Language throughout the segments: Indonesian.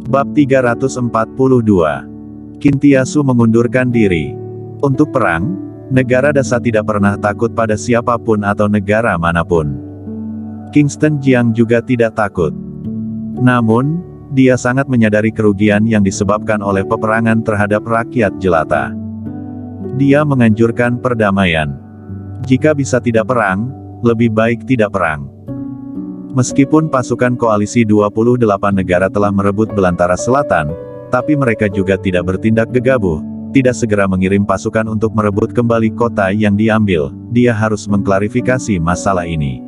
Bab 342. Kintiasu mengundurkan diri. Untuk perang, negara Dasa tidak pernah takut pada siapapun atau negara manapun. Kingston Jiang juga tidak takut. Namun, dia sangat menyadari kerugian yang disebabkan oleh peperangan terhadap rakyat jelata. Dia menganjurkan perdamaian. Jika bisa tidak perang, lebih baik tidak perang. Meskipun pasukan koalisi 28 negara telah merebut Belantara Selatan, tapi mereka juga tidak bertindak gegabah, tidak segera mengirim pasukan untuk merebut kembali kota yang diambil. Dia harus mengklarifikasi masalah ini.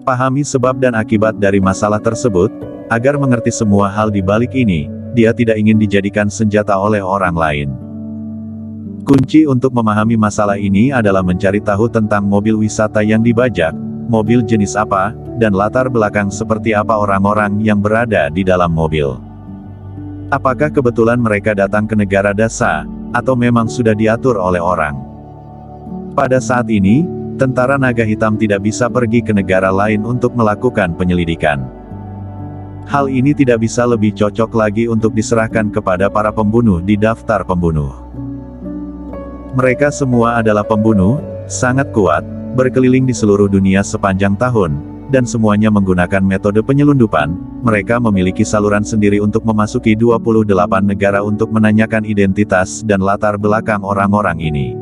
Pahami sebab dan akibat dari masalah tersebut, agar mengerti semua hal di balik ini. Dia tidak ingin dijadikan senjata oleh orang lain. Kunci untuk memahami masalah ini adalah mencari tahu tentang mobil wisata yang dibajak, mobil jenis apa, dan latar belakang seperti apa orang-orang yang berada di dalam mobil. Apakah kebetulan mereka datang ke negara Dasa, atau memang sudah diatur oleh orang? Pada saat ini, tentara naga hitam tidak bisa pergi ke negara lain untuk melakukan penyelidikan. Hal ini tidak bisa lebih cocok lagi untuk diserahkan kepada para pembunuh di daftar pembunuh. Mereka semua adalah pembunuh, sangat kuat, berkeliling di seluruh dunia sepanjang tahun, dan semuanya menggunakan metode penyelundupan. Mereka memiliki saluran sendiri untuk memasuki 28 negara untuk menanyakan identitas dan latar belakang orang-orang ini.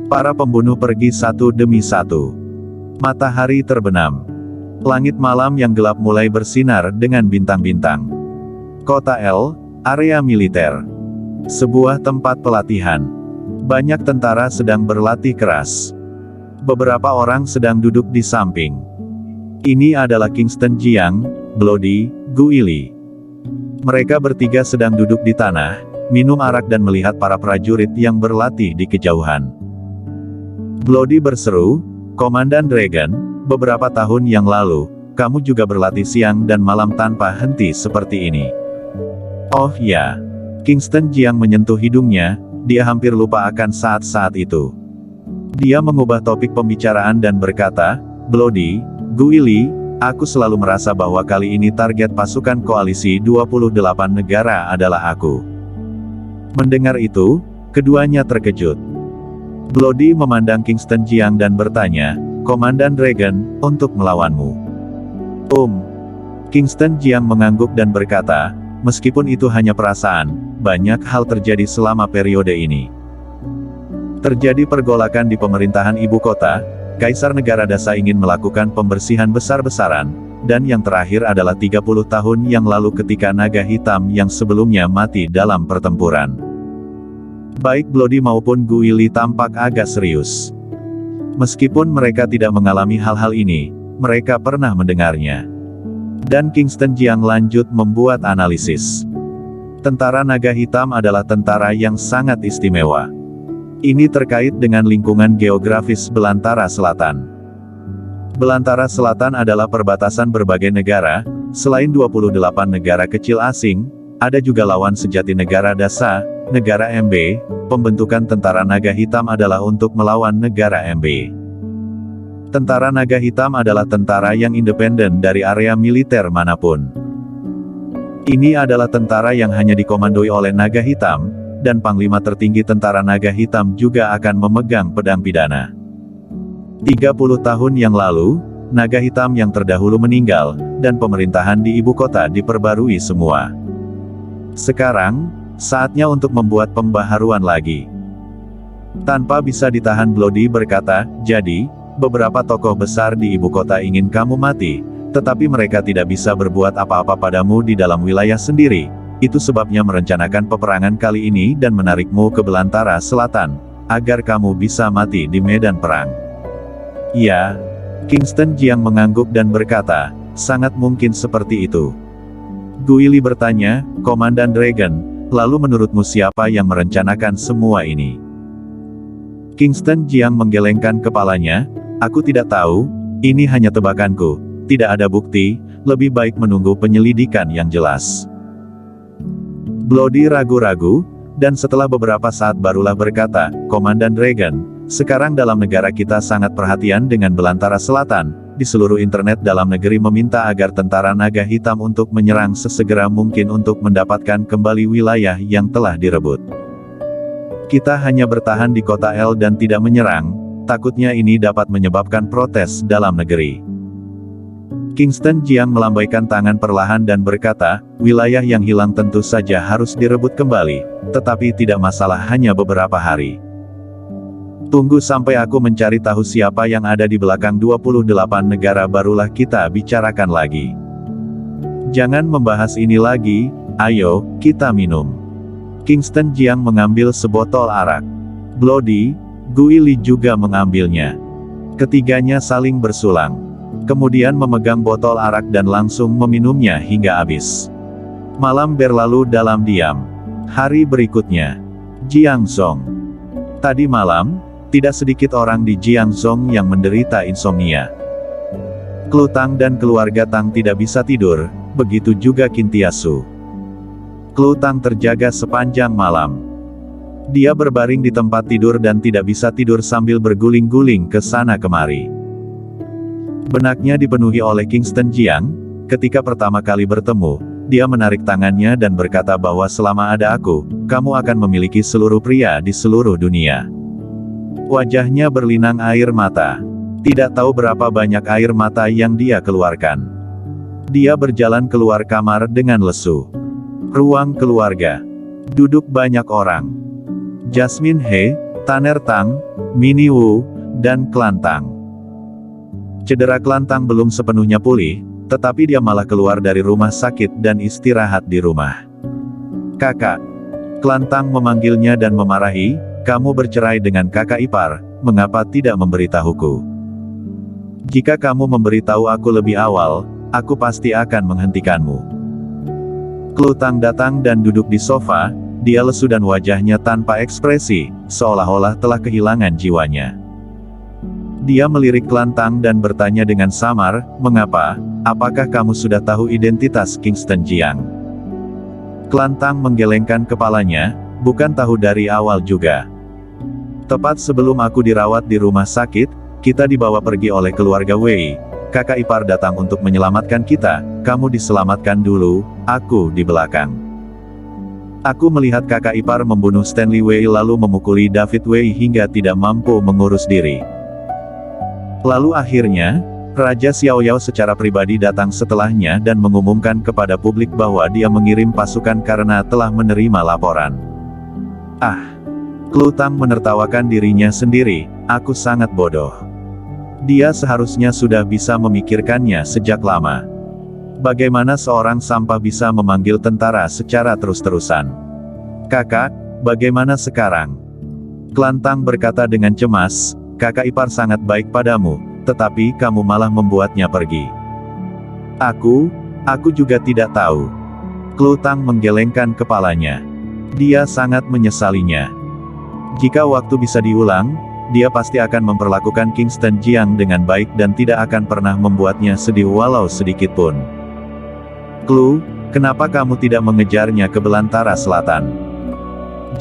Para pembunuh pergi satu demi satu. Matahari terbenam. Langit malam yang gelap mulai bersinar dengan bintang-bintang. Kota L, area militer. Sebuah tempat pelatihan. Banyak tentara sedang berlatih keras. Beberapa orang sedang duduk di samping. Ini adalah Kingston Jiang, Bloody, Guili. Mereka bertiga sedang duduk di tanah, minum arak dan melihat para prajurit yang berlatih di kejauhan. Bloody berseru, "Komandan Dragon, beberapa tahun yang lalu, kamu juga berlatih siang dan malam tanpa henti seperti ini." "Oh ya." Kingston Jiang menyentuh hidungnya, dia hampir lupa akan saat-saat itu. Dia mengubah topik pembicaraan dan berkata, "Bloody, Guili, aku selalu merasa bahwa kali ini target pasukan koalisi 28 negara adalah aku." Mendengar itu, keduanya terkejut. Bloody memandang Kingston Jiang dan bertanya, "Komandan Dragon, untuk melawanmu?" Kingston Jiang mengangguk dan berkata, "Meskipun itu hanya perasaan, banyak hal terjadi selama periode ini." Terjadi pergolakan di pemerintahan ibu kota, Kaisar Negara Dasa ingin melakukan pembersihan besar-besaran, dan yang terakhir adalah 30 tahun yang lalu ketika naga hitam yang sebelumnya mati dalam pertempuran. Baik Bloody maupun Guili tampak agak serius. Meskipun mereka tidak mengalami hal-hal ini, mereka pernah mendengarnya. Dan Kingston Jiang lanjut membuat analisis. Tentara naga hitam adalah tentara yang sangat istimewa. Ini terkait dengan lingkungan geografis Belantara Selatan. Belantara Selatan adalah perbatasan berbagai negara. Selain 28 negara kecil asing, ada juga lawan sejati negara Dasa, negara MB. Pembentukan tentara naga hitam adalah untuk melawan negara MB. Tentara naga hitam adalah tentara yang independen dari area militer manapun. Ini adalah tentara yang hanya dikomandoi oleh naga hitam, dan panglima tertinggi tentara naga hitam juga akan memegang pedang pidana. 30 tahun yang lalu, naga hitam yang terdahulu meninggal, dan pemerintahan di ibu kota diperbarui semua. Sekarang, saatnya untuk membuat pembaharuan lagi. Tanpa bisa ditahan Bloody berkata, "Jadi, beberapa tokoh besar di ibu kota ingin kamu mati, tetapi mereka tidak bisa berbuat apa-apa padamu di dalam wilayah sendiri. Itu sebabnya merencanakan peperangan kali ini dan menarikmu ke Belantara Selatan, agar kamu bisa mati di medan perang." "Ya." Kingston Jiang mengangguk dan berkata, "Sangat mungkin seperti itu." Guili bertanya, "Komandan Dragon, lalu menurutmu siapa yang merencanakan semua ini?" Kingston Jiang menggelengkan kepalanya, "Aku tidak tahu, ini hanya tebakanku, tidak ada bukti, lebih baik menunggu penyelidikan yang jelas." Bloody ragu-ragu, dan setelah beberapa saat barulah berkata, "Komandan Dragon, sekarang dalam negara kita sangat perhatian dengan Belantara Selatan, di seluruh internet dalam negeri meminta agar tentara naga hitam untuk menyerang sesegera mungkin untuk mendapatkan kembali wilayah yang telah direbut. Kita hanya bertahan di kota L dan tidak menyerang, takutnya ini dapat menyebabkan protes dalam negeri. Kingston Jiang melambaikan tangan perlahan dan berkata, wilayah yang hilang tentu saja harus direbut kembali, tetapi tidak masalah hanya beberapa hari. Tunggu sampai aku mencari tahu siapa yang ada di belakang 28 negara barulah kita bicarakan lagi. Jangan membahas ini lagi, ayo, kita minum. Kingston Jiang mengambil sebotol arak. Bloody, Gui Li juga mengambilnya. Ketiganya saling bersulang. Kemudian memegang botol arak dan langsung meminumnya hingga habis. Malam berlalu dalam diam. Hari berikutnya. Jiangzhong. Tadi malam, tidak sedikit orang di Jiangzhong yang menderita insomnia. Klu Tang dan keluarga Tang tidak bisa tidur, begitu juga Kintiasu. Klu Tang terjaga sepanjang malam. Dia berbaring di tempat tidur dan tidak bisa tidur sambil berguling-guling ke sana kemari. Benaknya dipenuhi oleh Kingston Jiang. Ketika pertama kali bertemu, dia menarik tangannya dan berkata bahwa selama ada aku, kamu akan memiliki seluruh pria di seluruh dunia. Wajahnya berlinang air mata. Tidak tahu berapa banyak air mata yang dia keluarkan. Dia berjalan keluar kamar dengan lesu. Ruang keluarga. Duduk banyak orang. Jasmine He, Tanner Tang, Minnie Wu, dan Klan Tang. Cedera Klan Tang belum sepenuhnya pulih, tetapi dia malah keluar dari rumah sakit dan istirahat di rumah. Kakak. Klan Tang memanggilnya dan memarahi, kamu bercerai dengan kakak ipar, mengapa tidak memberitahuku? Jika kamu memberitahu aku lebih awal, aku pasti akan menghentikanmu. Klu Tang datang dan duduk di sofa, dia lesu dan wajahnya tanpa ekspresi, seolah-olah telah kehilangan jiwanya. Dia melirik Klan Tang dan bertanya dengan samar, mengapa, apakah kamu sudah tahu identitas Kingston Jiang? Klan Tang menggelengkan kepalanya, bukan tahu dari awal juga. Tepat sebelum aku dirawat di rumah sakit, kita dibawa pergi oleh keluarga Wei. Kakak ipar datang untuk menyelamatkan kita, kamu diselamatkan dulu, aku di belakang. Aku melihat kakak ipar membunuh Stanley Wei lalu memukuli David Wei hingga tidak mampu mengurus diri. Lalu akhirnya, Raja Xiaoyao secara pribadi datang setelahnya dan mengumumkan kepada publik bahwa dia mengirim pasukan karena telah menerima laporan. Klu Tang menertawakan dirinya sendiri, aku sangat bodoh. Dia seharusnya sudah bisa memikirkannya sejak lama. Bagaimana seorang sampah bisa memanggil tentara secara terus-terusan? Kakak, bagaimana sekarang? Klan Tang berkata dengan cemas, kakak ipar sangat baik padamu, tetapi kamu malah membuatnya pergi. Aku juga tidak tahu. Klu Tang menggelengkan kepalanya. Dia sangat menyesalinya. Jika waktu bisa diulang, dia pasti akan memperlakukan Kingston Jiang dengan baik dan tidak akan pernah membuatnya sedih walau sedikit pun. Klu, kenapa kamu tidak mengejarnya ke belantara selatan?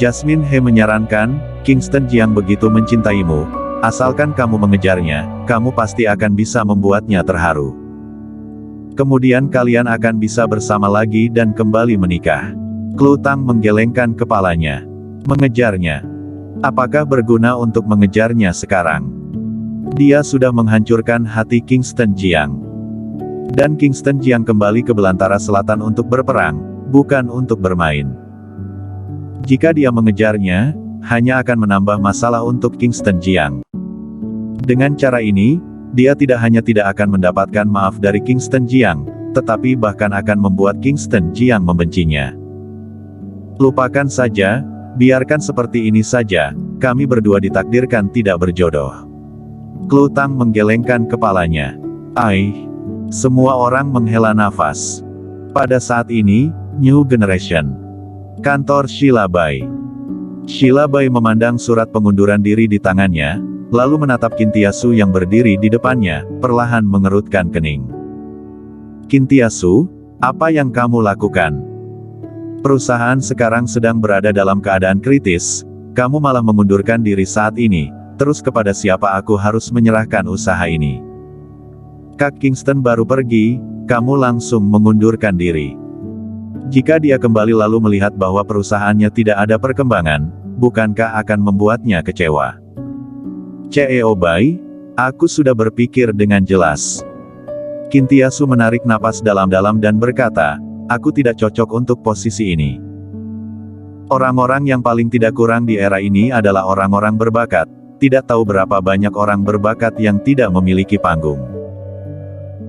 Jasmine He menyarankan, Kingston Jiang begitu mencintaimu, asalkan kamu mengejarnya, kamu pasti akan bisa membuatnya terharu. Kemudian kalian akan bisa bersama lagi dan kembali menikah. Klu Tang menggelengkan kepalanya. Mengejarnya. Apakah berguna untuk mengejarnya sekarang? Dia sudah menghancurkan hati Kingston Jiang. Dan Kingston Jiang kembali ke belantara selatan untuk berperang, bukan untuk bermain. Jika dia mengejarnya, hanya akan menambah masalah untuk Kingston Jiang. Dengan cara ini, dia tidak hanya tidak akan mendapatkan maaf dari Kingston Jiang, tetapi bahkan akan membuat Kingston Jiang membencinya. Lupakan saja, biarkan seperti ini saja, kami berdua ditakdirkan tidak berjodoh. Klu Tang menggelengkan kepalanya. Semua orang menghela nafas. Pada saat ini, New Generation. Kantor Sheila Bai. Sheila Bai memandang surat pengunduran diri di tangannya, lalu menatap Kintiasu yang berdiri di depannya, perlahan mengerutkan kening. Kintiasu, apa yang kamu lakukan? Perusahaan sekarang sedang berada dalam keadaan kritis, kamu malah mengundurkan diri saat ini, terus kepada siapa aku harus menyerahkan usaha ini? Kak Kingston baru pergi, kamu langsung mengundurkan diri. Jika dia kembali lalu melihat bahwa perusahaannya tidak ada perkembangan, bukankah akan membuatnya kecewa? CEO Bai, aku sudah berpikir dengan jelas. Kintiasu menarik napas dalam-dalam dan berkata, aku tidak cocok untuk posisi ini. Orang-orang yang paling tidak kurang di era ini adalah orang-orang berbakat, tidak tahu berapa banyak orang berbakat yang tidak memiliki panggung.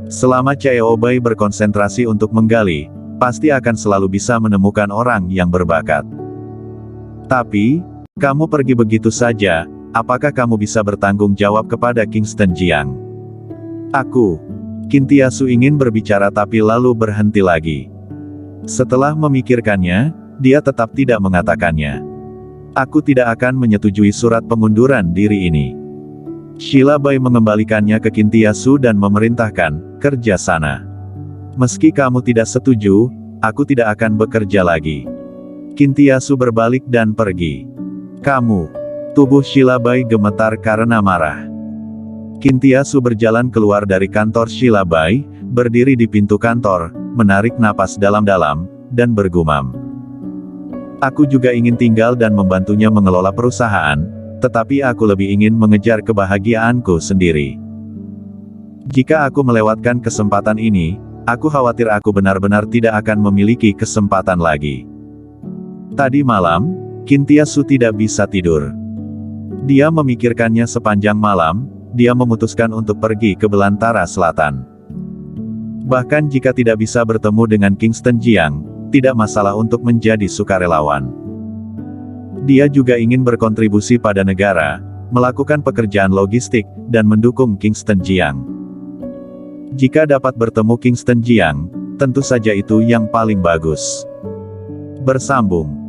Selama CEO Bai berkonsentrasi untuk menggali, pasti akan selalu bisa menemukan orang yang berbakat. Tapi, kamu pergi begitu saja, apakah kamu bisa bertanggung jawab kepada Kingston Jiang? Kintiasu ingin berbicara tapi lalu berhenti lagi. Setelah memikirkannya, dia tetap tidak mengatakannya. Aku tidak akan menyetujui surat pengunduran diri ini. Sheila Bai mengembalikannya ke Kintiasu dan memerintahkan, kerja sana. Meski kamu tidak setuju, aku tidak akan bekerja lagi. Kintiasu berbalik dan pergi. Tubuh Sheila Bai gemetar karena marah. Kintiasu berjalan keluar dari kantor Sheila Bai, berdiri di pintu kantor, menarik napas dalam-dalam, dan bergumam. Aku juga ingin tinggal dan membantunya mengelola perusahaan, tetapi aku lebih ingin mengejar kebahagiaanku sendiri. Jika aku melewatkan kesempatan ini, aku khawatir aku benar-benar tidak akan memiliki kesempatan lagi. Tadi malam, Kintiasu tidak bisa tidur. Dia memikirkannya sepanjang malam. Dia memutuskan untuk pergi ke belantara selatan. Bahkan jika tidak bisa bertemu dengan Kingston Jiang, tidak masalah untuk menjadi sukarelawan. Dia juga ingin berkontribusi pada negara, melakukan pekerjaan logistik, dan mendukung Kingston Jiang. Jika dapat bertemu Kingston Jiang, tentu saja itu yang paling bagus. Bersambung.